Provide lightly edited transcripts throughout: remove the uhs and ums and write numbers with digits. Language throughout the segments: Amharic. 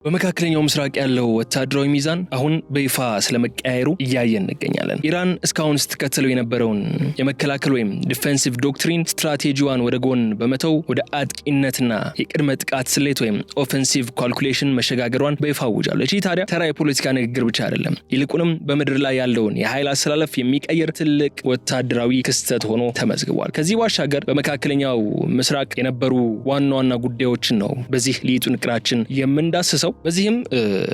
በመካከለኛው ምስራቅ ያለው ወታደራዊ ሚዛን አሁን በይፋ ስለመቀያየሩ እያየን እንገኛለን። ኢራን እስካሁን ስትከተለው የነበረውን የመከላከል ወይም ዲፌንሲቭ ዶክትሪን ስትራቴጂዋን ወደ ጎን በመተው ወደ አጥቂነትና የቅድመ ጥቃት ስሌት ወይም ኦፌንሲቭ ካልኩሌሽን መሸጋገሯን በይፋ አውጃለች። ይህ ታዲያ ተራ የፖለቲካ ንግግር ብቻ አይደለም፣ ይልቁንም በምድር ላይ ያለውን የኃይል አሰላለፍ የሚቀይር ትልቅ ወታደራዊ ክስተት ሆኖ ተመዝግቧል። ከዚህ ባሻገር በመካከለኛው ምስራቅ የነበሩ ዋና ዋና ጉዳዮችን ነው በዚህ ልዩ ጥንቅራችን የምንዳስሰው። በዚህም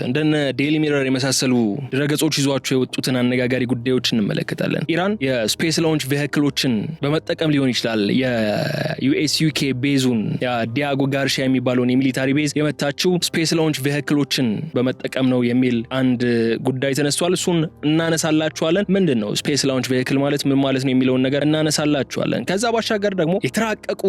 እንደነ ዴይሊ ሚረር የመሳሰሉ ድረገጾች ይዟቸው የወጡትን አነጋጋሪ ጉዳዮች እንመለከታለን። ኢራን የስፔስ ላውንች ቬሂክሎችን በመጠቀም ሊሆን ይችላል የዩኤስ ዩኬ ቤዙን ዲያጎ ጋርሺያ የሚባለውን የሚሊታሪ ቤዝ የመታችው ስፔስ ላውንች ቬሂክሎችን በመጠቀም ነው የሚል አንድ ጉዳይ ተነስቷል። እሱን እናነሳላችኋለን። ምንድን ነው ስፔስ ላውንች ቬሂክል ማለት ምን ማለት ነው የሚለውን ነገር እናነሳላችኋለን። ከዛ ባሻገር ደግሞ የተራቀቁ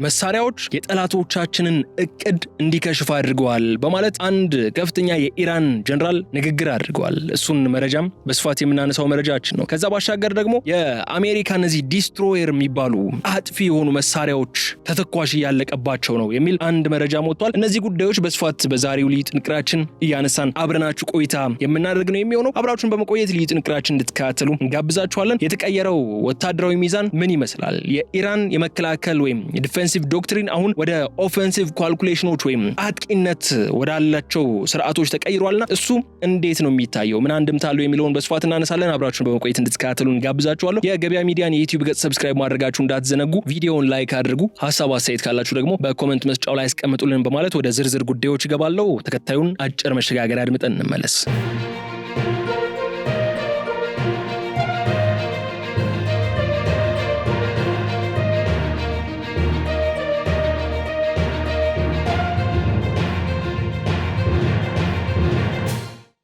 መሳሪያዎች የጠላቶቻችንን እቅድ እንዲከሽፍ አድርገዋል በማለት አንድ ከፍተኛ የኢራን ጀነራል ንግግር አድርገዋል። እሱን መረጃም በስፋት የምናነሳው መረጃችን ነው። ከዛ ባሻገር ደግሞ የአሜሪካ እነዚህ ዲስትሮየር የሚባሉ አጥፊ የሆኑ መሳሪያዎች ተተኳሽ እያለቀባቸው ነው የሚል አንድ መረጃ ወጥቷል። እነዚህ ጉዳዮች በስፋት በዛሬው ልዩ ጥንቅራችን እያነሳን አብረናችሁ ቆይታ የምናደርግ ነው የሚሆነው። አብራችሁን በመቆየት ልዩ ጥንቅራችን እንድትከታተሉ እንጋብዛችኋለን። የተቀየረው ወታደራዊ ሚዛን ምን ይመስላል? የኢራን የመከላከል ወይም የዲፌንሲቭ ዶክትሪን አሁን ወደ ኦፌንሲቭ ካልኩሌሽኖች ወይም አጥቂነት ወዳላቸው ስርዓቶች ተቀይሯልና እሱ እንዴት ነው የሚታየው? ምን አንድምታ አለው የሚለውን በስፋት እናነሳለን። አብራችሁን በመቆየት እንድትከታተሉ እንጋብዛችኋለሁ። የገበያ ሚዲያን የዩቲዩብ ገጽ ሰብስክራይብ ማድረጋችሁ እንዳትዘነጉ። ቪዲዮውን ላይክ አድርጉ። ሐሳብ አስተያየት ካላችሁ ደግሞ በኮሜንት መስጫው ላይ አስቀምጡልን በማለት ወደ ዝርዝር ጉዳዮች ይገባለሁ። ተከታዩን አጭር መሸጋገሪያ አድምጠን እንመለስ።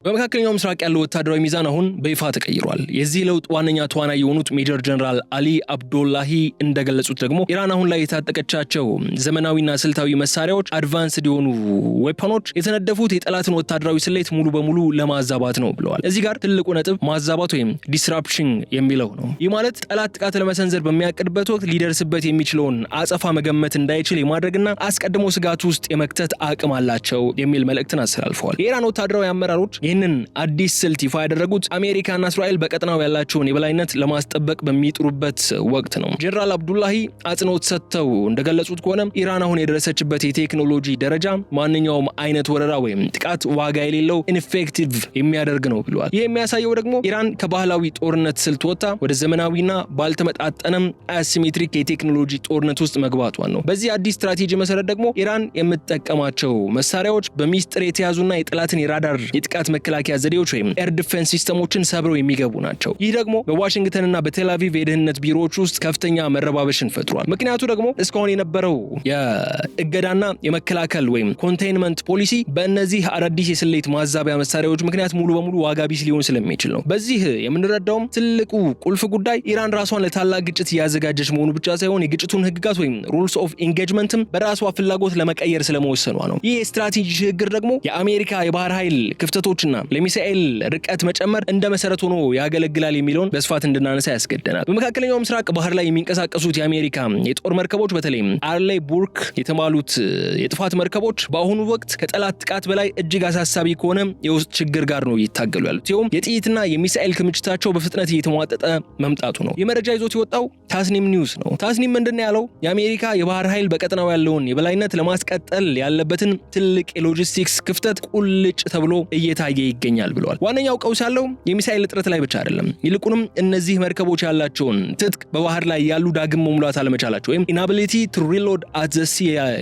በመካከለኛው ምስራቅ ያለው ወታደራዊ ሚዛን አሁን በይፋ ተቀይሯል። የዚህ ለውጥ ዋነኛ ተዋናይ የሆኑት ሜጀር ጀነራል አሊ አብዶላሂ እንደገለጹት ደግሞ ኢራን አሁን ላይ የታጠቀቻቸው ዘመናዊና ስልታዊ መሳሪያዎች አድቫንስድ የሆኑ ዌፐኖች የተነደፉት የጠላትን ወታደራዊ ስሌት ሙሉ በሙሉ ለማዛባት ነው ብለዋል። እዚህ ጋር ትልቁ ነጥብ ማዛባት ወይም ዲስራፕሽን የሚለው ነው። ይህ ማለት ጠላት ጥቃት ለመሰንዘር በሚያቅድበት ወቅት ሊደርስበት የሚችለውን አጸፋ መገመት እንዳይችል የማድረግና አስቀድሞ ስጋት ውስጥ የመክተት አቅም አላቸው የሚል መልእክትን አስተላልፈዋል። የኢራን ወታደራዊ አመራሮች ይህንን አዲስ ስልት ይፋ ያደረጉት አሜሪካና እስራኤል በቀጠናው ያላቸውን የበላይነት ለማስጠበቅ በሚጥሩበት ወቅት ነው። ጀነራል አብዱላሂ አጽንኦት ሰጥተው እንደገለጹት ከሆነ ኢራን አሁን የደረሰችበት የቴክኖሎጂ ደረጃ ማንኛውም አይነት ወረራ ወይም ጥቃት ዋጋ የሌለው ኢንፌክቲቭ የሚያደርግ ነው ብለዋል። ይህ የሚያሳየው ደግሞ ኢራን ከባህላዊ ጦርነት ስልት ወጥታ ወደ ዘመናዊና ባልተመጣጠነም አሲሜትሪክ የቴክኖሎጂ ጦርነት ውስጥ መግባቷን ነው። በዚህ አዲስ ስትራቴጂ መሰረት ደግሞ ኢራን የምትጠቀማቸው መሳሪያዎች በሚስጥር የተያዙና የጠላትን የራዳር የጥቃት መከላከያ ዘዴዎች ወይም ኤር ዲፌንስ ሲስተሞችን ሰብረው የሚገቡ ናቸው። ይህ ደግሞ በዋሽንግተንና በቴል አቪቭ የደህንነት ቢሮዎች ውስጥ ከፍተኛ መረባበሽን ፈጥሯል። ምክንያቱ ደግሞ እስካሁን የነበረው የእገዳና የመከላከል ወይም ኮንቴይንመንት ፖሊሲ በእነዚህ አዳዲስ የስሌት ማዛቢያ መሳሪያዎች ምክንያት ሙሉ በሙሉ ዋጋ ቢስ ሊሆን ስለሚችል ነው። በዚህ የምንረዳውም ትልቁ ቁልፍ ጉዳይ ኢራን ራሷን ለታላቅ ግጭት እያዘጋጀች መሆኑ ብቻ ሳይሆን የግጭቱን ህግጋት ወይም ሩልስ ኦፍ ኢንጌጅመንትም በራሷ ፍላጎት ለመቀየር ስለመወሰኗ ነው። ይህ የስትራቴጂ ሽግግር ደግሞ የአሜሪካ የባህር ኃይል ክፍተቶችና ለሚሳኤል ርቀት መጨመር እንደ መሰረት ሆኖ ያገለግላል የሚለውን በስፋት እንድናነሳ ያስገደናል። በመካከለኛው ምስራቅ ባህር ላይ የሚንቀሳቀሱት የአሜሪካ የጦር መርከቦች በተለይም አርሌይ ቡርክ የተባሉት የጥፋት መርከቦች በአሁኑ ወቅት ከጠላት ጥቃት በላይ እጅግ አሳሳቢ ከሆነ የውስጥ ችግር ጋር ነው እየታገሉ ያሉት። ይኸውም የጥይትና የሚሳኤል ክምችታቸው በፍጥነት እየተሟጠጠ መምጣቱ ነው። የመረጃ ይዞት የወጣው ታስኒም ኒውስ ነው። ታስኒም ምንድነው ያለው? የአሜሪካ የባህር ኃይል በቀጠናው ያለውን የበላይነት ለማስቀጠል ያለበትን ትልቅ የሎጂስቲክስ ክፍተት ቁልጭ ተብሎ እየታየ ይገኛል ብለዋል። ዋነኛው ቀውስ ያለው የሚሳኤል እጥረት ላይ ብቻ አይደለም፣ ይልቁንም እነዚህ መርከቦች ያላቸውን ትጥቅ በባህር ላይ ያሉ ዳግም መሙላት አለመቻላቸው ወይም ኢናቢሊቲ ቱ ሪሎድ አት ዘ ሲ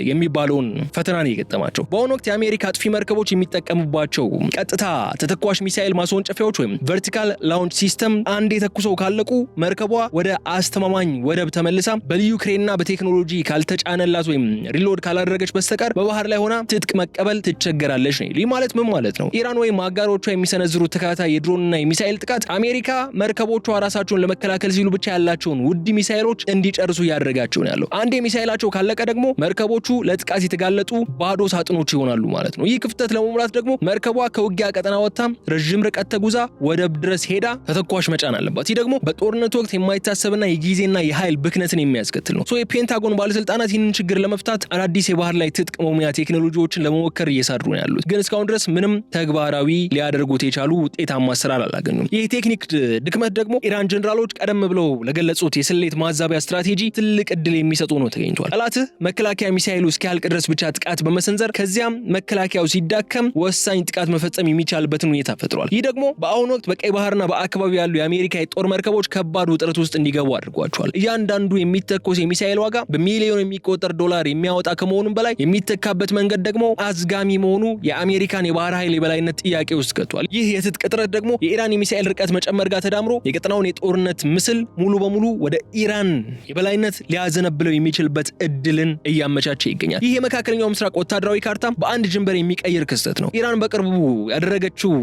የሚባለውን ፈተና ነው የገጠማቸው። በአሁኑ ወቅት የአሜሪካ አጥፊ መርከቦች የሚጠቀሙባቸው ቀጥታ ተተኳሽ ሚሳኤል ማስወንጨፊያዎች ወይም ቨርቲካል ላውንች ሲስተም አንድ የተኩሰው ካለቁ መርከቧ ወደ አስተማማኝ ወደብ ተመልሳ በልዩ ክሬንና በቴክኖሎጂ ካልተጫነላት ወይም ሪሎድ ካላደረገች በስተቀር በባህር ላይ ሆና ትጥቅ መቀበል ትቸገራለች ነው። ይህ ማለት ምን ማለት ነው? ኢራን ወይም አጋሮቿ የሚሰነዝሩት ተከታታይ የድሮንና የሚሳኤል ጥቃት አሜሪካ መርከቦቿ ራሳቸውን ለመከላከል ሲሉ ብቻ ያላቸውን ውድ ሚሳኤሎች እንዲጨርሱ ያደረጋቸው ነው ያለው። አንድ የሚሳኤላቸው ካለቀ ደግሞ መርከቦቹ ለጥቃት የተጋለጡ ባዶ ሳጥኖች ይሆናሉ ማለት ነው። ይህ ክፍተት ለመሙላት ደግሞ መርከቧ ከውጊያ ቀጠና ወጥታ ረጅም ርቀት ተጉዛ ወደብ ድረስ ሄዳ ተተኳሽ መጫን አለባት። ይህ ደግሞ በጦርነት ወቅት የማይታሰብና የጊዜና የኃይል ብክነትን የሚያስከትል ነው። የፔንታጎን ባለስልጣናት ይህንን ችግር ለመፍታት አዳዲስ የባህር ላይ ትጥቅ መሙያ ቴክኖሎጂዎችን ለመሞከር እየሰሩ ነው ያሉት። ግን እስካሁን ድረስ ምንም ተግባራዊ ሊያደርጉት የቻሉ ውጤታማ አሰራር አላገኙም። ይህ ቴክኒክ ድክመት ደግሞ ኢራን ጀነራሎች ቀደም ብለው ለገለጹት የስሌት ማዛቢያ ስትራቴጂ ትልቅ እድል የሚሰጡ ነው ተገኝቷል። ጠላትህ መከላከያ ሚሳኤሉ እስኪያልቅ ድረስ ብቻ ጥቃት በመሰንዘር ከዚያም መከላከያው ሲዳከም ወሳኝ ጥቃት መፈጸም የሚቻልበትን ሁኔታ ፈጥሯል። ይህ ደግሞ በአሁኑ ወቅት በቀይ ባህርና በአካባቢው ያሉ የአሜሪካ የጦር መርከቦች ከባድ ውጥረት ውስጥ እንዲገቡ አድርጓቸዋል። እያንዳንዱ የሚተኮስ የሚሳኤል ዋጋ በሚሊዮን የሚቆጠር ዶላር የሚያወጣ ከመሆኑም በላይ የሚተካበት መንገድ ደግሞ አዝጋሚ መሆኑ የአሜሪካን የባህር ኃይል የበላይነት ጥያቄ ውስጥ ከቷል። ይህ የትጥቅ እጥረት ደግሞ የኢራን የሚሳኤል ርቀት መጨመር ጋር ተዳምሮ የቀጠናውን የጦርነት ምስል ሙሉ በሙሉ ወደ ኢራን የበላይነት ሊያዘነብለው የሚችልበት እድልን እያመቻቸ ይገኛል። ይህ የመካከለኛው ምስራቅ ወታደራዊ ካርታ በአንድ ጅንበር የሚቀይር ክስተት ነው። ኢራን በቅርቡ ያደረገችው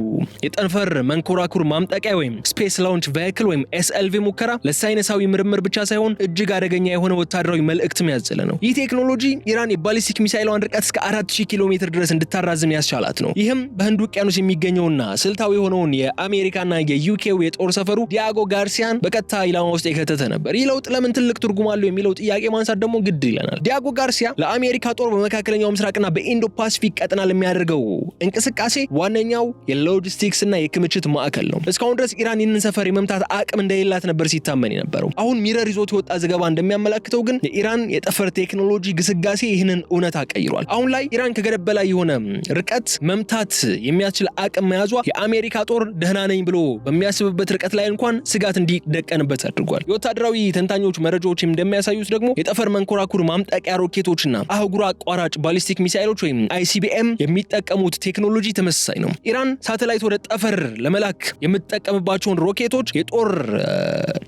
የጠንፈር መንኮራኩር ማምጠቂያ ወይም ስፔስ ላውንች ቬሂክል ወይም ኤስኤልቪ ሙከራ ለሳይንሳዊ ምርምር ብቻ ሳይሆን እጅግ አደገኛ የሆነ ወታደራዊ መልእክትም ያዘለ ነው። ይህ ቴክኖሎጂ ኢራን የባሊስቲክ ሚሳኤሏን ርቀት እስከ 4000 ኪሎ ሜትር ድረስ እንድታራዝም ያስቻላት ነው። ይህም በህንድ ውቅያኖስ የሚገኘውና ስልታዊ የሆነውን የአሜሪካና የዩኬው የጦር ሰፈሩ ዲያጎ ጋርሲያን በቀጥታ ኢላማ ውስጥ የከተተ ነበር። ይህ ለውጥ ለምን ትልቅ ትርጉም አለው የሚለው ጥያቄ ማንሳት ደግሞ ግድ ይለናል። ዲያጎ ጋርሲያ ለአሜሪካ ጦር በመካከለኛው ምስራቅና በኢንዶ ፓሲፊክ ቀጠና ለሚያደርገው እንቅስቃሴ ዋነኛው የሎጂስቲክስ እና የክምችት ማዕከል ነው። እስካሁን ድረስ ኢራን ይህንን ሰፈር የመምታት አቅም እንደሌላት ነበር ሲታመን የነበረው። አሁን ሚረር ይዞት የወጣ ዘገባ እንደሚያመላክተው ግን የኢራን የጠፈር ቴክኖሎጂ ግስጋሴ ይህንን እውነታ ቀይሯል። አሁን ላይ ኢራን ከገደብ በላይ የሆነ ርቀት መምታት የሚያስችል አቅም መያዟ የአሜሪካ ጦር ደህና ነኝ ብሎ በሚያስብበት ርቀት ላይ እንኳን ስጋት እንዲደቀንበት አድርጓል። የወታደራዊ ተንታኞች መረጃዎች እንደሚያሳዩት ደግሞ የጠፈር መንኮራኩር ማምጠቂያ ሮኬቶችና አህጉር አቋራጭ ባሊስቲክ ሚሳኤሎች ወይም ICBM የሚጠቀሙት ቴክኖሎጂ ተመሳሳይ ነው። ኢራን ሳተላይት ወደ ጠፈር ለመላክ የምትጠቀምባቸውን ሮኬቶች የጦር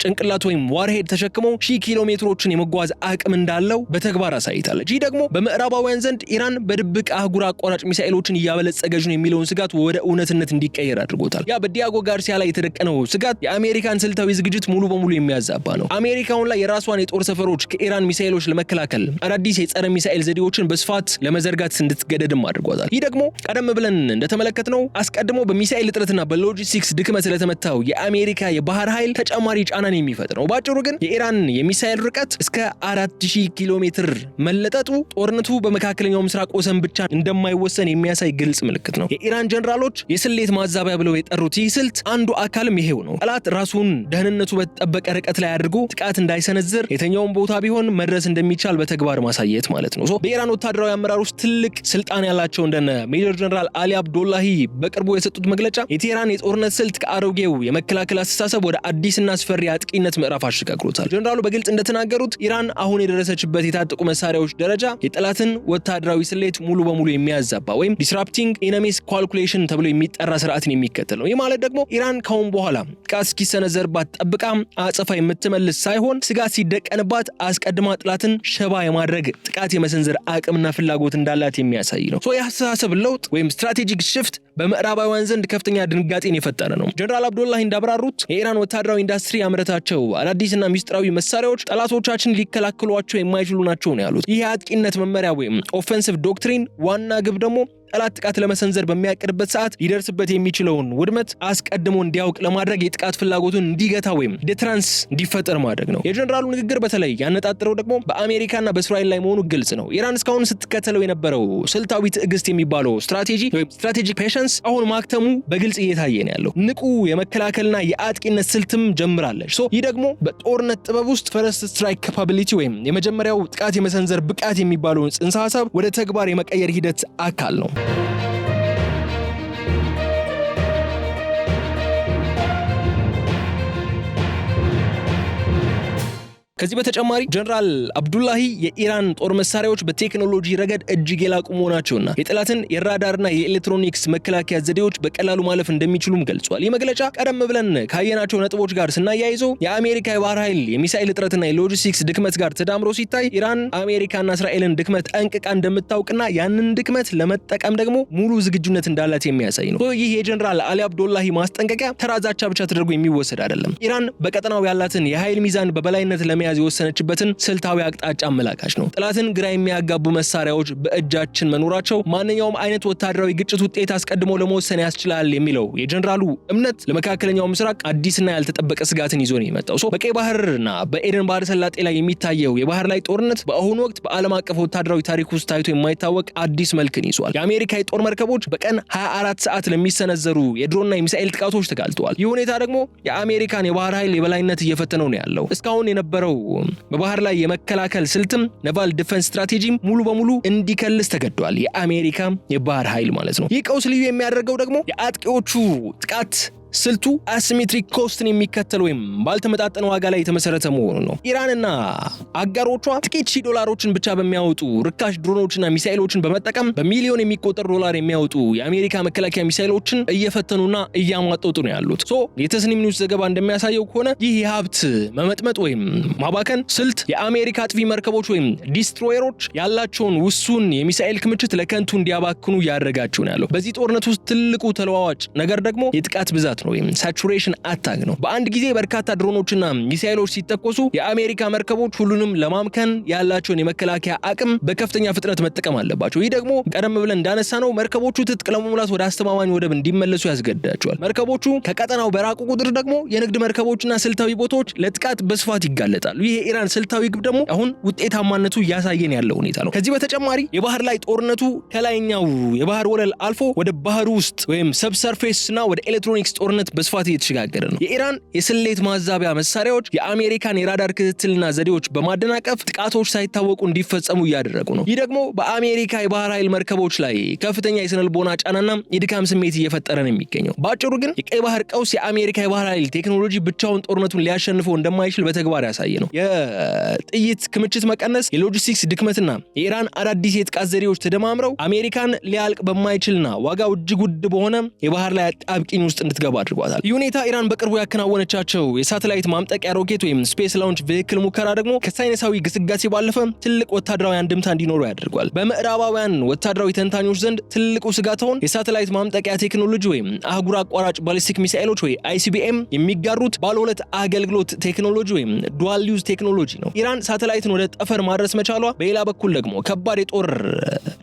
ጭንቅላት ወይም ዋርሄድ ተሸክመው 1000 ኪሎ ሜትሮችን የመጓዝ አቅም እንዳለው በተግባር አሳይታለች። ይህ ደግሞ በምዕራባውያን ዘንድ ኢራን በድብቅ አህጉር አቋራጭ ሚሳኤሎችን እያበለጸገች ነው የሚለውን ስጋት ወደ እውነትነት እንዲቀየር አድርጎታል። ያ በዲያጎ ጋርሲያ ላይ የተደቀነው ስጋት የአሜሪካን ስልታዊ ዝግጅት ሙሉ በሙሉ የሚያዛባ ነው። አሜሪካውን ላይ የራሷን የጦር ሰፈሮች ከኢራን ሚሳኤሎች ለመከላከል አዳዲስ የጸረ ሚሳኤል ዘዴዎችን በስፋት ለመዘርጋት እንድትገደድም አድርጓታል። ይህ ደግሞ ቀደም ብለን እንደተመለከትነው አስቀድሞ በሚሳኤል እጥረትና በሎጂስቲክስ ድክመት ስለተመታው የአሜሪካ የባህር ኃይል ተጨማሪ ጫናን የሚፈጥር ነው። ባጭሩ ግን የኢራን የሚሳኤል ርቀት እስከ 4000 ኪሎ ሜትር መለጠጡ ጦርነቱ በመካከለኛው ምስራቅ ወሰን ብቻ እንደማይወሰን የሚያሳይ ግልጽ ምልክት ነው። የኢራን ጀነራሎች የስሌት ማዛቢያ ብለው የጠሩት ይህ ስልት አንዱ አካልም ይሄው ነው። ጠላት ራሱን ደህንነቱ በተጠበቀ ርቀት ላይ አድርጎ ጥቃት እንዳይሰነዝር የተኛውን ቦታ ቢሆን መድረስ እንደሚቻል በተግባር ማሳየት ማለት ነው። በኢራን ወታደራዊ አመራር ውስጥ ትልቅ ስልጣን ያላቸው እንደነ ሜጀር ጀነራል አሊ አብዶላሂ በቅርቡ የሰጡት መግለጫ የቴህራን የጦርነት ስልት ከአሮጌው የመከላከል አስተሳሰብ ወደ አዲስና አስፈሪ አጥቂነት ምዕራፍ አሽጋግሮታል። ጀነራሉ በግልጽ እንደተናገሩት ኢራን አሁን የደረሰችበት የታጠቁ መሳሪያዎች ደረጃ የጠላትን ወታደራዊ ስሌት ሙሉ በሙሉ የሚያዛባ ወይም ዲስራፕቲንግ ኢነሚስ ካልኩሌሽን ተብሎ የሚጠራ ስርዓትን የሚከተል ነው። ይህ ማለት ደግሞ ኢራን ካሁን በኋላ ጥቃት እስኪሰነዘርባት ጠብቃ አጸፋ የምትመልስ ሳይሆን ስጋት ሲደቀንባት አስቀድማ ጥላትን ሸባ የማድረግ ጥቃት የመሰንዘር አቅምና ፍላጎት እንዳላት የሚያሳይ ነው። የአስተሳሰብ ለውጥ ወይም ስትራቴጂክ ሽፍት በምዕራባውያን ዘንድ ከፍተኛ ድንጋጤን የፈጠረ ነው። ጀነራል አብዶላሂ እንዳብራሩት የኢራን ወታደራዊ ኢንዱስትሪ ያመረታቸው አዳዲስና ሚስጥራዊ መሳሪያዎች ጠላቶቻችን ሊከላከሏቸው የማይችሉ ናቸው ነው ያሉት። ይህ የአጥቂነት መመሪያ ወይም ኦፌንሲቭ ዶክትሪን ዋና ግብ ደግሞ ጠላት ጥቃት ለመሰንዘር በሚያቅድበት ሰዓት ሊደርስበት የሚችለውን ውድመት አስቀድሞ እንዲያውቅ ለማድረግ የጥቃት ፍላጎቱን እንዲገታ ወይም ዲትራንስ እንዲፈጠር ማድረግ ነው። የጀነራሉ ንግግር በተለይ ያነጣጠረው ደግሞ በአሜሪካና በእስራኤል ላይ መሆኑ ግልጽ ነው። ኢራን እስካሁን ስትከተለው የነበረው ስልታዊ ትዕግስት የሚባለው ስትራቴጂ ወይም ስትራቴጂክ ፔሸንስ አሁን ማክተሙ በግልጽ እየታየ ነው ያለው። ንቁ የመከላከልና የአጥቂነት ስልትም ጀምራለች። ይህ ደግሞ በጦርነት ጥበብ ውስጥ ፈርስት ስትራይክ ካፓቢሊቲ ወይም የመጀመሪያው ጥቃት የመሰንዘር ብቃት የሚባለውን ጽንሰ ሐሳብ ወደ ተግባር የመቀየር ሂደት አካል ነው። ከዚህ በተጨማሪ ጀነራል አብዱላሂ የኢራን ጦር መሳሪያዎች በቴክኖሎጂ ረገድ እጅግ የላቁ መሆናቸውና የጠላትን የራዳርና የኤሌክትሮኒክስ መከላከያ ዘዴዎች በቀላሉ ማለፍ እንደሚችሉም ገልጿል። ይህ መግለጫ ቀደም ብለን ካየናቸው ነጥቦች ጋር ስናያይዘው የአሜሪካ የባህር ኃይል የሚሳኤል እጥረትና የሎጂስቲክስ ድክመት ጋር ተዳምሮ ሲታይ ኢራን አሜሪካና እስራኤልን ድክመት ጠንቅቃ እንደምታውቅና ያንን ድክመት ለመጠቀም ደግሞ ሙሉ ዝግጁነት እንዳላት የሚያሳይ ነው። ይህ የጀነራል አሊ አብዱላሂ ማስጠንቀቂያ ተራ ዛቻ ብቻ ተደርጎ የሚወሰድ አይደለም። ኢራን በቀጠናው ያላትን የኃይል ሚዛን በበላይነት ለመያዝ የወሰነችበትን ስልታዊ አቅጣጫ አመላካች ነው። ጠላትን ግራ የሚያጋቡ መሳሪያዎች በእጃችን መኖራቸው ማንኛውም አይነት ወታደራዊ ግጭት ውጤት አስቀድሞ ለመወሰን ያስችላል የሚለው የጀነራሉ እምነት ለመካከለኛው ምስራቅ አዲስና ያልተጠበቀ ስጋትን ይዞ ነው የመጣው። በቀይ ባህርና በኤደን ባህረ ሰላጤ ላይ የሚታየው የባህር ላይ ጦርነት በአሁኑ ወቅት በዓለም አቀፍ ወታደራዊ ታሪክ ውስጥ ታይቶ የማይታወቅ አዲስ መልክን ይዟል። የአሜሪካ የጦር መርከቦች በቀን 24 ሰዓት ለሚሰነዘሩ የድሮንና የሚሳኤል ጥቃቶች ተጋልጠዋል። ይህ ሁኔታ ደግሞ የአሜሪካን የባህር ኃይል የበላይነት እየፈተነው ነው ያለው። እስካሁን የነበረው በባህር ላይ የመከላከል ስልትም ናቫል ዲፌንስ ስትራቴጂም ሙሉ በሙሉ እንዲከልስ ተገዷል። የአሜሪካ የባህር ኃይል ማለት ነው። ይህ ቀውስ ልዩ የሚያደርገው ደግሞ የአጥቂዎቹ ጥቃት ስልቱ አሲሜትሪክ ኮስትን የሚከተል ወይም ባልተመጣጠነ ዋጋ ላይ የተመሰረተ መሆኑ ነው። ኢራንና አጋሮቿ ጥቂት ሺህ ዶላሮችን ብቻ በሚያወጡ ርካሽ ድሮኖችና ሚሳኤሎችን በመጠቀም በሚሊዮን የሚቆጠር ዶላር የሚያወጡ የአሜሪካ መከላከያ ሚሳኤሎችን እየፈተኑና እያሟጠጡ ነው ያሉት። የተስኒም ኒውስ ዘገባ እንደሚያሳየው ከሆነ ይህ የሀብት መመጥመጥ ወይም ማባከን ስልት የአሜሪካ አጥፊ መርከቦች ወይም ዲስትሮየሮች ያላቸውን ውሱን የሚሳኤል ክምችት ለከንቱ እንዲያባክኑ እያደረጋቸው ነው ያለው። በዚህ ጦርነት ውስጥ ትልቁ ተለዋዋጭ ነገር ደግሞ የጥቃት ብዛት ነው ወይም ሳቹሬሽን አታክ ነው። በአንድ ጊዜ በርካታ ድሮኖችና ሚሳኤሎች ሲተኮሱ የአሜሪካ መርከቦች ሁሉንም ለማምከን ያላቸውን የመከላከያ አቅም በከፍተኛ ፍጥነት መጠቀም አለባቸው። ይህ ደግሞ ቀደም ብለን እንዳነሳነው መርከቦቹ ትጥቅ ለመሙላት ወደ አስተማማኝ ወደብ እንዲመለሱ ያስገድዳቸዋል። መርከቦቹ ከቀጠናው በራቁ ቁጥር ደግሞ የንግድ መርከቦችና ስልታዊ ቦታዎች ለጥቃት በስፋት ይጋለጣሉ። ይህ የኢራን ስልታዊ ግብ ደግሞ አሁን ውጤታማነቱ እያሳየን ያለው ሁኔታ ነው። ከዚህ በተጨማሪ የባህር ላይ ጦርነቱ ከላይኛው የባህር ወለል አልፎ ወደ ባህር ውስጥ ወይም ሰብሰርፌስና ወደ ኤሌክትሮኒክስ ጦርነት በስፋት እየተሸጋገረ ነው። የኢራን የስሌት ማዛቢያ መሳሪያዎች የአሜሪካን የራዳር ክትትልና ዘዴዎች በማደናቀፍ ጥቃቶች ሳይታወቁ እንዲፈጸሙ እያደረጉ ነው። ይህ ደግሞ በአሜሪካ የባህር ኃይል መርከቦች ላይ ከፍተኛ የስነልቦና ጫናና የድካም ስሜት እየፈጠረ ነው የሚገኘው። በአጭሩ ግን የቀይ ባህር ቀውስ የአሜሪካ የባህር ኃይል ቴክኖሎጂ ብቻውን ጦርነቱን ሊያሸንፈው እንደማይችል በተግባር ያሳየ ነው። የጥይት ክምችት መቀነስ፣ የሎጂስቲክስ ድክመትና የኢራን አዳዲስ የጥቃት ዘዴዎች ተደማምረው አሜሪካን ሊያልቅ በማይችልና ዋጋው እጅግ ውድ በሆነ የባህር ላይ አጣብቂኝ ውስጥ እንድትገባ አድርጓታል። ይህ ሁኔታ ኢራን በቅርቡ ያከናወነቻቸው የሳተላይት ማምጠቂያ ሮኬት ወይም ስፔስ ላውንች ቬሂክል ሙከራ ደግሞ ከሳይንሳዊ ግስጋሴ ባለፈ ትልቅ ወታደራዊ አንድምታ እንዲኖረው ያደርጓል። በምዕራባውያን ወታደራዊ ተንታኞች ዘንድ ትልቁ ስጋት አሁን የሳተላይት ማምጠቂያ ቴክኖሎጂ ወይም አህጉር አቋራጭ ባሊስቲክ ሚሳኤሎች ወይ አይሲቢኤም የሚጋሩት ባለ ሁለት አገልግሎት ቴክኖሎጂ ወይም ዱዋል ዩዝ ቴክኖሎጂ ነው። ኢራን ሳተላይትን ወደ ጠፈር ማድረስ መቻሏ በሌላ በኩል ደግሞ ከባድ የጦር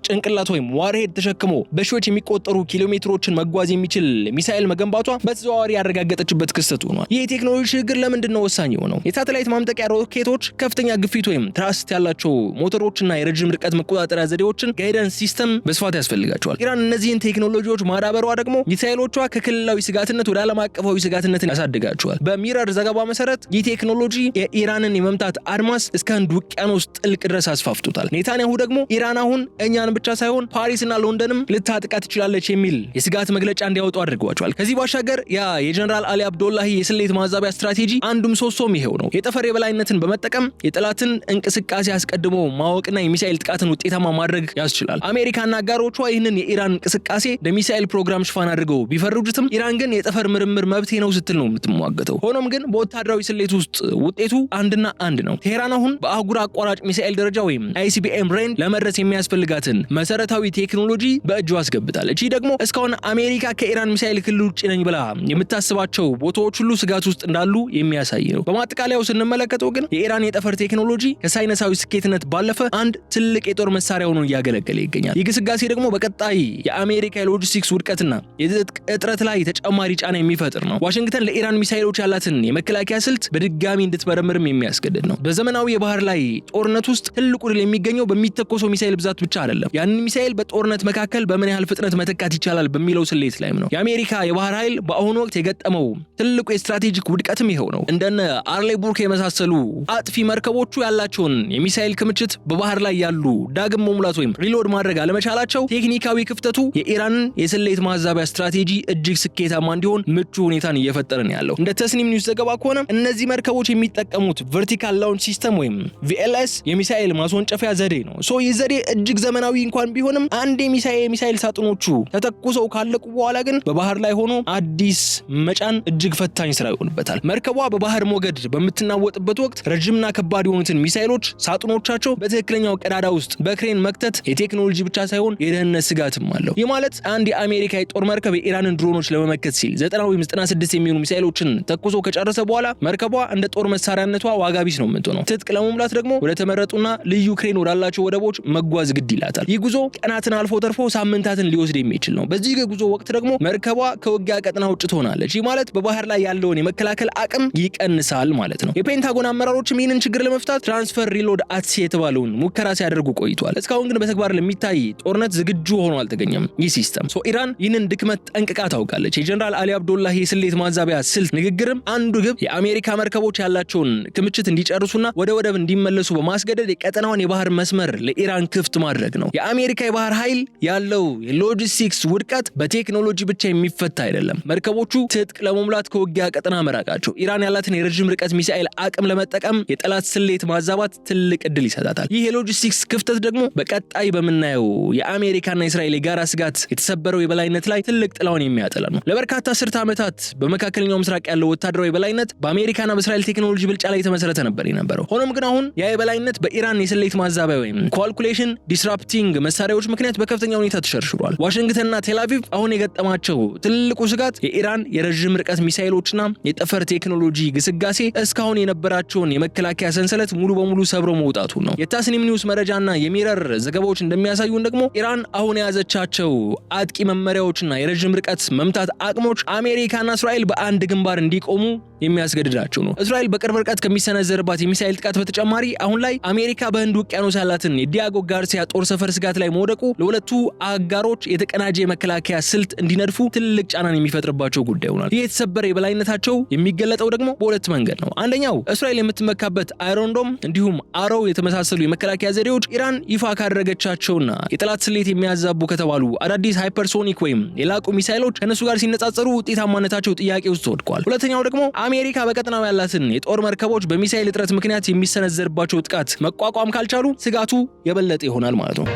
ጭንቅላት ወይም ዋርሄድ ተሸክሞ በሺዎች የሚቆጠሩ ኪሎሜትሮችን መጓዝ የሚችል ሚሳኤል መገንባቷ በተዘዋዋሪ ያረጋገጠችበት ክስተት ሆኗል። ይህ ቴክኖሎጂ ሽግግር ለምንድን ነው ወሳኝ የሆነው? የሳተላይት ማምጠቂያ ሮኬቶች ከፍተኛ ግፊት ወይም ትራስት ያላቸው ሞተሮችና የረጅም ርቀት መቆጣጠሪያ ዘዴዎችን ጋይደንስ ሲስተም በስፋት ያስፈልጋቸዋል። ኢራን እነዚህን ቴክኖሎጂዎች ማዳበሯ ደግሞ ሚሳኤሎቿ ከክልላዊ ስጋትነት ወደ ዓለም አቀፋዊ ስጋትነትን ያሳድጋቸዋል። በሚረር ዘገባ መሰረት ይህ ቴክኖሎጂ የኢራንን የመምታት አድማስ እስከ ህንድ ውቅያኖስ ጥልቅ ድረስ አስፋፍቶታል። ኔታንያሁ ደግሞ ኢራን አሁን እኛን ብቻ ሳይሆን ፓሪስና ሎንደንም ልታጥቃ ትችላለች የሚል የስጋት መግለጫ እንዲያወጡ አድርገዋቸዋል። ከዚህ ባሻገር የጀነራል አሊ አብዱላሂ የስሌት ማዛቢያ ስትራቴጂ አንዱም ሶስቶም ይሄው ነው። የጠፈር የበላይነትን በመጠቀም የጠላትን እንቅስቃሴ አስቀድሞ ማወቅና የሚሳኤል ጥቃትን ውጤታማ ማድረግ ያስችላል። አሜሪካና አጋሮቿ ይህንን የኢራን እንቅስቃሴ ለሚሳኤል ፕሮግራም ሽፋን አድርገው ቢፈርጁትም ኢራን ግን የጠፈር ምርምር መብቴ ነው ስትል ነው የምትሟገተው። ሆኖም ግን በወታደራዊ ስሌት ውስጥ ውጤቱ አንድና አንድ ነው። ቴህራን አሁን በአህጉር አቋራጭ ሚሳኤል ደረጃ ወይም አይሲቢኤም ሬንጅ ለመድረስ የሚያስፈልጋትን መሰረታዊ ቴክኖሎጂ በእጁ አስገብታለች። ይህ ደግሞ እስካሁን አሜሪካ ከኢራን ሚሳኤል ክልል ውጭ ነኝ ብላ የምታስባቸው ቦታዎች ሁሉ ስጋት ውስጥ እንዳሉ የሚያሳይ ነው። በማጠቃለያው ስንመለከተው ግን የኢራን የጠፈር ቴክኖሎጂ ከሳይንሳዊ ስኬትነት ባለፈ አንድ ትልቅ የጦር መሳሪያ ሆኖ እያገለገለ ይገኛል። ይህ ግስጋሴ ደግሞ በቀጣይ የአሜሪካ የሎጂስቲክስ ውድቀትና የትጥቅ እጥረት ላይ ተጨማሪ ጫና የሚፈጥር ነው። ዋሽንግተን ለኢራን ሚሳኤሎች ያላትን የመከላከያ ስልት በድጋሚ እንድትመረምርም የሚያስገድድ ነው። በዘመናዊ የባህር ላይ ጦርነት ውስጥ ትልቁ ድል የሚገኘው በሚተኮሰው ሚሳኤል ብዛት ብቻ አይደለም። ያንን ሚሳኤል በጦርነት መካከል በምን ያህል ፍጥነት መተካት ይቻላል በሚለው ስሌት ላይም ነው። የአሜሪካ የባህር ኃይል በአሁኑ ወቅት የገጠመው ትልቁ የስትራቴጂክ ውድቀትም ይሄው ነው። እንደነ አርሌ ቡርክ የመሳሰሉ አጥፊ መርከቦቹ ያላቸውን የሚሳኤል ክምችት በባህር ላይ ያሉ ዳግም መሙላት ወይም ሪሎድ ማድረግ አለመቻላቸው ቴክኒካዊ ክፍተቱ የኢራንን የስሌት ማዛቢያ ስትራቴጂ እጅግ ስኬታማ እንዲሆን ምቹ ሁኔታን እየፈጠረ ነው ያለው። እንደ ተስኒም ኒውስ ዘገባ ከሆነ እነዚህ መርከቦች የሚጠቀሙት ቨርቲካል ላውንች ሲስተም ወይም VLS የሚሳኤል ማስወንጨፊያ ዘዴ ነው። ይህ ዘዴ እጅግ ዘመናዊ እንኳን ቢሆንም አንድ የሚሳኤል ሳጥኖቹ ተተኩሰው ካለቁ በኋላ ግን በባህር ላይ ሆኖ አዲስ መጫን እጅግ ፈታኝ ስራ ይሆንበታል። መርከቧ በባህር ሞገድ በምትናወጥበት ወቅት ረጅምና ከባድ የሆኑትን ሚሳኤሎች ሳጥኖቻቸው በትክክለኛው ቀዳዳ ውስጥ በክሬን መክተት የቴክኖሎጂ ብቻ ሳይሆን የደህንነት ስጋትም አለው። ይህ ማለት አንድ የአሜሪካ የጦር መርከብ የኢራንን ድሮኖች ለመመከት ሲል 90 ወይም 96 የሚሆኑ ሚሳኤሎችን ተኩሶ ከጨረሰ በኋላ መርከቧ እንደ ጦር መሳሪያነቷ ዋጋ ቢስ ነው የምትሆነው። ትጥቅ ለመሙላት ደግሞ ወደ ተመረጡና ልዩ ክሬን ወዳላቸው ወደቦች መጓዝ ግድ ይላታል። ይህ ጉዞ ቀናትን አልፎ ተርፎ ሳምንታትን ሊወስድ የሚችል ነው። በዚህ ጉዞ ወቅት ደግሞ መርከቧ ከውጊያ ቀጠና ውጭ ትሆናለች። ይህ ማለት በባህር ላይ ያለውን የመከላከል አቅም ይቀንሳል ማለት ነው። የፔንታጎን አመራሮችም ይህንን ችግር ለመፍታት ትራንስፈር ሪሎድ አትሲ የተባለውን ሙከራ ሲያደርጉ ቆይቷል። እስካሁን ግን በተግባር ለሚታይ ጦርነት ዝግጁ ሆኖ አልተገኘም ይህ ሲስተም። ኢራን ይህንን ድክመት ጠንቅቃ ታውቃለች። የጀነራል አሊ አብዶላሂ የስሌት ማዛቢያ ስልት ንግግርም አንዱ ግብ የአሜሪካ መርከቦች ያላቸውን ክምችት እንዲጨርሱና ወደ ወደብ እንዲመለሱ በማስገደድ የቀጠናውን የባህር መስመር ለኢራን ክፍት ማድረግ ነው። የአሜሪካ የባህር ኃይል ያለው የሎጂስቲክስ ውድቀት በቴክኖሎጂ ብቻ የሚፈታ አይደለም። መርከቦቹ ትጥቅ ለመሙላት ከውጊያ ቀጠና መራቃቸው ኢራን ያላትን የረጅም ርቀት ሚሳኤል አቅም ለመጠቀም የጠላት ስሌት ማዛባት ትልቅ እድል ይሰጣታል። ይህ የሎጂስቲክስ ክፍተት ደግሞ በቀጣይ በምናየው የአሜሪካና እስራኤል የጋራ ስጋት የተሰበረው የበላይነት ላይ ትልቅ ጥላውን የሚያጠላ ነው። ለበርካታ አስርተ ዓመታት በመካከለኛው ምስራቅ ያለው ወታደራዊ የበላይነት በአሜሪካና በእስራኤል ቴክኖሎጂ ብልጫ ላይ የተመሰረተ ነበር የነበረው። ሆኖም ግን አሁን ያ የበላይነት በኢራን የስሌት ማዛቢያ ወይም ካልኩሌሽን ዲስራፕቲንግ መሳሪያዎች ምክንያት በከፍተኛ ሁኔታ ተሸርሽሯል። ዋሽንግተንና ቴልአቪቭ አሁን የገጠማቸው ትልቁ ስጋት የኢራን የረጅም ርቀት ሚሳኤሎችና የጠፈር ቴክኖሎጂ ግስጋሴ እስካሁን የነበራቸውን የመከላከያ ሰንሰለት ሙሉ በሙሉ ሰብሮ መውጣቱ ነው። የታስኒም ኒውስ መረጃና የሚረር ዘገባዎች እንደሚያሳዩን ደግሞ ኢራን አሁን የያዘቻቸው አጥቂ መመሪያዎችና የረጅም ርቀት መምታት አቅሞች አሜሪካና እስራኤል በአንድ ግንባር እንዲቆሙ የሚያስገድዳቸው ነው። እስራኤል በቅርብ ርቀት ከሚሰነዘርባት የሚሳኤል ጥቃት በተጨማሪ አሁን ላይ አሜሪካ በህንድ ውቅያኖስ ያላትን የዲያጎ ጋርሲያ ጦር ሰፈር ስጋት ላይ መውደቁ ለሁለቱ አጋሮች የተቀናጀ የመከላከያ ስልት እንዲነድፉ ትልቅ ጫናን የሚፈጥርባቸው ጉዳይ ሆኗል። ይህ የተሰበረ የበላይነታቸው የሚገለጠው ደግሞ በሁለት መንገድ ነው። አንደኛው እስራኤል የምትመካበት አይሮንዶም እንዲሁም አሮው የተመሳሰሉ የመከላከያ ዘዴዎች ኢራን ይፋ ካደረገቻቸውና የጠላት ስሌት የሚያዛቡ ከተባሉ አዳዲስ ሃይፐርሶኒክ ወይም የላቁ ሚሳኤሎች ከነሱ ጋር ሲነጻጸሩ ውጤታማነታቸው ጥያቄ ውስጥ ወድቋል። ሁለተኛው ደግሞ አሜሪካ በቀጠናው ያላትን የጦር መርከቦች በሚሳኤል እጥረት ምክንያት የሚሰነዘርባቸው ጥቃት መቋቋም ካልቻሉ ስጋቱ የበለጠ ይሆናል ማለት ነው።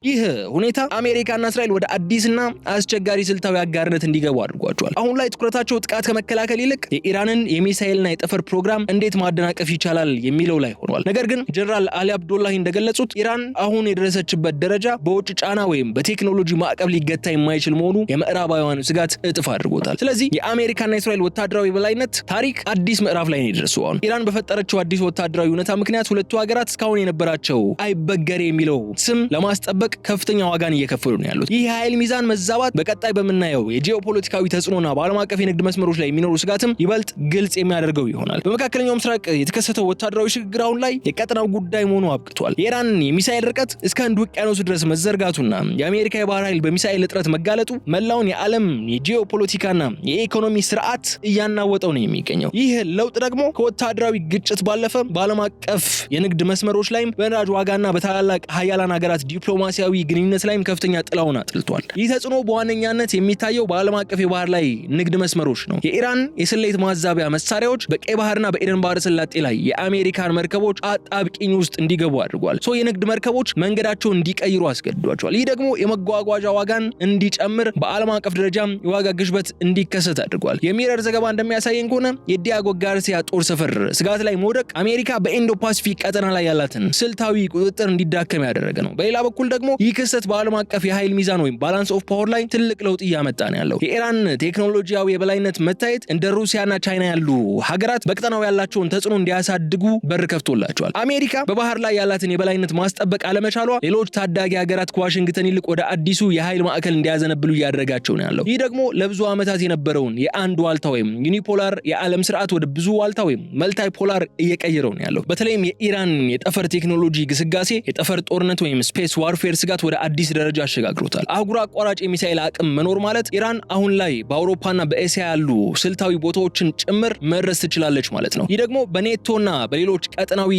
ይህ ሁኔታ አሜሪካና እስራኤል ወደ አዲስና አስቸጋሪ ስልታዊ አጋርነት እንዲገቡ አድርጓቸዋል። አሁን ላይ ትኩረታቸው ጥቃት ከመከላከል ይልቅ የኢራንን የሚሳኤልና የጠፈር ፕሮግራም እንዴት ማደናቀፍ ይቻላል የሚለው ላይ ሆኗል። ነገር ግን ጀነራል አሊ አብዶላሂ እንደገለጹት ኢራን አሁን የደረሰችበት ደረጃ በውጭ ጫና ወይም በቴክኖሎጂ ማዕቀብ ሊገታ የማይችል መሆኑ የምዕራባውያን ስጋት እጥፍ አድርጎታል። ስለዚህ የአሜሪካና የእስራኤል ወታደራዊ በላይነት ታሪክ አዲስ ምዕራፍ ላይ ነው የደረሰው። አሁን ኢራን በፈጠረችው አዲስ ወታደራዊ ሁኔታ ምክንያት ሁለቱ ሀገራት እስካሁን የነበራቸው አይበገሬ የሚለው ስም ለማስጠበቅ ከፍተኛ ዋጋን እየከፈሉ ነው ያሉት። ይህ ኃይል ሚዛን መዛባት በቀጣይ በምናየው የጂኦፖለቲካዊ ተጽዕኖና በዓለም አቀፍ የንግድ መስመሮች ላይ የሚኖሩ ስጋትም ይበልጥ ግልጽ የሚያደርገው ይሆናል። በመካከለኛው ምስራቅ የተከሰተው ወታደራዊ ሽግግር አሁን ላይ የቀጠናው ጉዳይ መሆኑ አብቅቷል። የኢራን የሚሳኤል ርቀት እስከ ህንድ ውቅያኖስ ድረስ መዘርጋቱና የአሜሪካ የባህር ኃይል በሚሳኤል እጥረት መጋለጡ መላውን የዓለም የጂኦፖለቲካና የኢኮኖሚ ስርዓት እያናወጠው ነው የሚገኘው። ይህ ለውጥ ደግሞ ከወታደራዊ ግጭት ባለፈ በዓለም አቀፍ የንግድ መስመሮች ላይም በነዳጅ ዋጋና በታላላቅ ሀያላን ሀገራት ዲፕሎማሲያዊ ግንኙነት ላይም ከፍተኛ ጥላውን አጥልቷል። ይህ ተጽዕኖ በዋነኛነት የሚታየው በዓለም አቀፍ የባህር ላይ ንግድ መስመሮች ነው። የኢራን የስሌት ማዛቢያ መሳሪያዎች በቀይ ባህርና በኤደን ባህረ ሰላጤ ላይ የአሜሪካን መርከቦች አጣብቂኝ ውስጥ እንዲገቡ አድርጓል። የንግድ መርከቦች መንገዳቸውን እንዲቀይሩ አስገድዷቸዋል። ይህ ደግሞ የመጓጓዣ ዋጋን እንዲጨምር፣ በዓለም አቀፍ ደረጃም የዋጋ ግሽበት እንዲከሰት አድርጓል። የሚረር ዘገባ እንደሚያሳየን ከሆነ የዲያጎ ጋርሲያ ጦር ሰፈር ስጋት ላይ መውደቅ አሜሪካ በኢንዶ ፓሲፊክ ቀጠና ላይ ያላትን ስልታዊ ቁጥጥር እንዲዳከም ያደረገ ነው። በሌላ በኩል ደግሞ ደግሞ ይህ ክስተት በዓለም አቀፍ የኃይል ሚዛን ወይም ባላንስ ኦፍ ፓወር ላይ ትልቅ ለውጥ እያመጣ ነው ያለው። የኢራን ቴክኖሎጂያዊ የበላይነት መታየት እንደ ሩሲያና ቻይና ያሉ ሀገራት በቀጠናው ያላቸውን ተጽዕኖ እንዲያሳድጉ በር ከፍቶላቸዋል። አሜሪካ በባህር ላይ ያላትን የበላይነት ማስጠበቅ አለመቻሏ ሌሎች ታዳጊ ሀገራት ከዋሽንግተን ይልቅ ወደ አዲሱ የኃይል ማዕከል እንዲያዘነብሉ እያደረጋቸው ነው ያለው። ይህ ደግሞ ለብዙ ዓመታት የነበረውን የአንድ ዋልታ ወይም ዩኒፖላር የዓለም ስርዓት ወደ ብዙ ዋልታ ወይም መልታይ ፖላር እየቀየረው ነው ያለው። በተለይም የኢራን የጠፈር ቴክኖሎጂ ግስጋሴ የጠፈር ጦርነት ወይም ስፔስ ዋርፌር ስጋት ወደ አዲስ ደረጃ አሸጋግሮታል። አህጉር አቋራጭ የሚሳኤል አቅም መኖር ማለት ኢራን አሁን ላይ በአውሮፓና በኤስያ ያሉ ስልታዊ ቦታዎችን ጭምር መድረስ ትችላለች ማለት ነው። ይህ ደግሞ በኔቶና በሌሎች ቀጠናዊ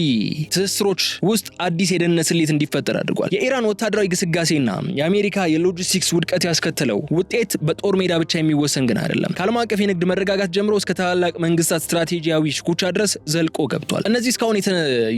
ትስስሮች ውስጥ አዲስ የደህንነት ስሌት እንዲፈጠር አድርጓል። የኢራን ወታደራዊ ግስጋሴና የአሜሪካ የሎጂስቲክስ ውድቀት ያስከተለው ውጤት በጦር ሜዳ ብቻ የሚወሰን ግን አይደለም። ከዓለም አቀፍ የንግድ መረጋጋት ጀምሮ እስከ ታላላቅ መንግስታት ስትራቴጂያዊ ሽኩቻ ድረስ ዘልቆ ገብቷል። እነዚህ እስካሁን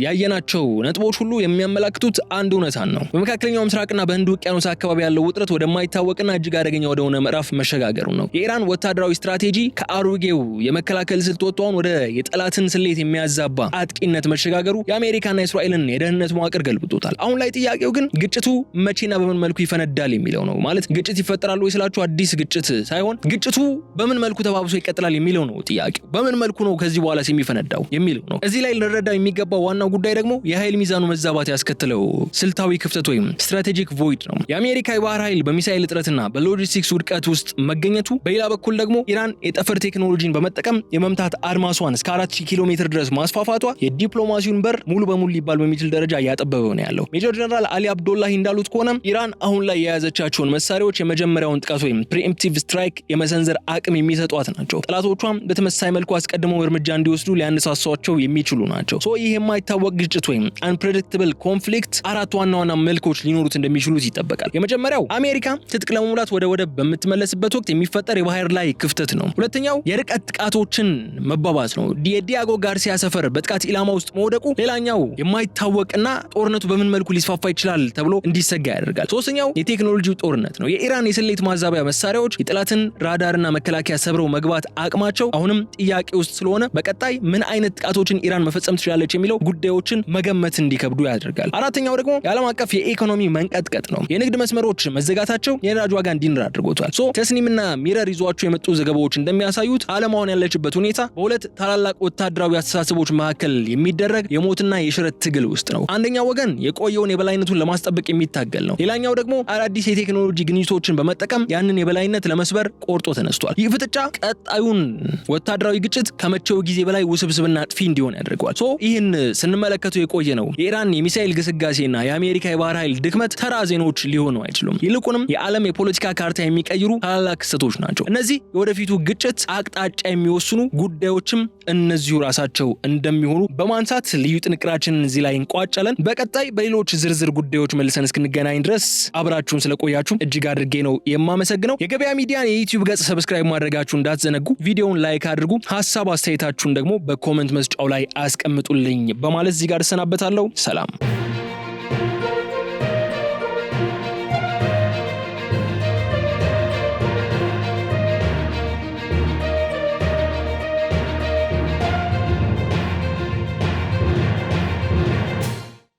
ያየናቸው ነጥቦች ሁሉ የሚያመላክቱት አንድ እውነታን ነው። በመካከለኛው ምስራቅና በህንድ ውቅያኖስ አካባቢ ያለው ውጥረት ወደማይታወቅና እጅግ አደገኛ ወደሆነ ምዕራፍ መሸጋገሩ ነው። የኢራን ወታደራዊ ስትራቴጂ ከአሮጌው የመከላከል ስልት ወጥቶን ወደ የጠላትን ስሌት የሚያዛባ አጥቂነት መሸጋገሩ የአሜሪካና የእስራኤልን የደህንነት መዋቅር ገልብጦታል። አሁን ላይ ጥያቄው ግን ግጭቱ መቼና በምን መልኩ ይፈነዳል የሚለው ነው። ማለት ግጭት ይፈጠራል ወይ ስላችሁ አዲስ ግጭት ሳይሆን ግጭቱ በምን መልኩ ተባብሶ ይቀጥላል የሚለው ነው ጥያቄው። በምን መልኩ ነው ከዚህ በኋላ የሚፈነዳው የሚለው ነው። እዚህ ላይ ልንረዳው የሚገባው ዋናው ጉዳይ ደግሞ የኃይል ሚዛኑ መዛባት ያስከተለው ስልታዊ ክፍተት ወይም ስትራቴጂክ ቮይድ ነው። የአሜሪካ የባህር ኃይል በሚሳኤል እጥረትና በሎጂስቲክስ ውድቀት ውስጥ መገኘቱ፣ በሌላ በኩል ደግሞ ኢራን የጠፈር ቴክኖሎጂን በመጠቀም የመምታት አድማሷን እስከ 4000 ኪሎ ሜትር ድረስ ማስፋፋቷ የዲፕሎማሲውን በር ሙሉ በሙሉ ሊባል በሚችል ደረጃ እያጠበበው ነው ያለው። ሜጀር ጀነራል አሊ አብዶላሂ እንዳሉት ከሆነ ኢራን አሁን ላይ የያዘቻቸውን መሳሪያዎች የመጀመሪያውን ጥቃት ወይም ፕሪኤምፕቲቭ ስትራይክ የመሰንዘር አቅም የሚሰጧት ናቸው። ጠላቶቿም በተመሳሳይ መልኩ አስቀድመው እርምጃ እንዲወስዱ ሊያነሳሷቸው የሚችሉ ናቸው። ይህ የማይታወቅ ግጭት ወይም አንፕሬዲክተብል ኮንፍሊክት አራት ዋና ዋና መልኮች ሊኖሩት እንደሚችሉት ይጠበቃል። የመጀመሪያው አሜሪካ ትጥቅ ለመሙላት ወደ ወደብ በምትመለስበት ወቅት የሚፈጠር የባህር ላይ ክፍተት ነው። ሁለተኛው የርቀት ጥቃቶችን መባባስ ነው። የዲያጎ ጋርሲያ ሰፈር በጥቃት ኢላማ ውስጥ መውደቁ ሌላኛው የማይታወቅና ጦርነቱ በምን መልኩ ሊስፋፋ ይችላል ተብሎ እንዲሰጋ ያደርጋል። ሶስተኛው የቴክኖሎጂው ጦርነት ነው። የኢራን የስሌት ማዛቢያ መሳሪያዎች የጠላትን ራዳርና መከላከያ ሰብረው መግባት አቅማቸው አሁንም ጥያቄ ውስጥ ስለሆነ በቀጣይ ምን አይነት ጥቃቶችን ኢራን መፈጸም ትችላለች የሚለው ጉዳዮችን መገመት እንዲከብዱ ያደርጋል። አራተኛው ደግሞ የዓለም አቀፍ የኢኮኖሚ መንቀጥቀጥ ነው። የንግድ መስመሮች መዘጋታቸው የነዳጅ ዋጋ እንዲንር አድርጎታል። ተስኒምና ሚረር ይዟቸው የመጡ ዘገባዎች እንደሚያሳዩት ዓለም አሁን ያለችበት ሁኔታ በሁለት ታላላቅ ወታደራዊ አስተሳሰቦች መካከል የሚደረግ የሞትና የሽረት ትግል ውስጥ ነው። አንደኛው ወገን የቆየውን የበላይነቱን ለማስጠበቅ የሚታገል ነው። ሌላኛው ደግሞ አዳዲስ የቴክኖሎጂ ግኝቶችን በመጠቀም ያንን የበላይነት ለመስበር ቆርጦ ተነስቷል። ይህ ፍጥጫ ቀጣዩን ወታደራዊ ግጭት ከመቼው ጊዜ በላይ ውስብስብና አጥፊ እንዲሆን ያደርገዋል። ይህን ስንመለከተው የቆየ ነው የኢራን የሚሳኤል ግስጋሴና የአሜሪካ የባህር ኃይል ድክመት ተራ ዜናዎች ሊሆኑ አይችሉም። ይልቁንም የዓለም የፖለቲካ ካርታ የሚቀይሩ ታላላቅ ክስተቶች ናቸው። እነዚህ የወደፊቱ ግጭት አቅጣጫ የሚወስኑ ጉዳዮችም እነዚሁ ራሳቸው እንደሚሆኑ በማንሳት ልዩ ጥንቅራችንን እዚህ ላይ እንቋጫለን። በቀጣይ በሌሎች ዝርዝር ጉዳዮች መልሰን እስክንገናኝ ድረስ አብራችሁን ስለቆያችሁ እጅግ አድርጌ ነው የማመሰግነው። የገበያ ሚዲያን የዩቲዩብ ገጽ ሰብስክራይብ ማድረጋችሁ እንዳትዘነጉ፣ ቪዲዮውን ላይክ አድርጉ፣ ሐሳብ አስተያየታችሁን ደግሞ በኮሜንት መስጫው ላይ አስቀምጡልኝ በማለት እዚህ ጋር እሰናበታለሁ። ሰላም።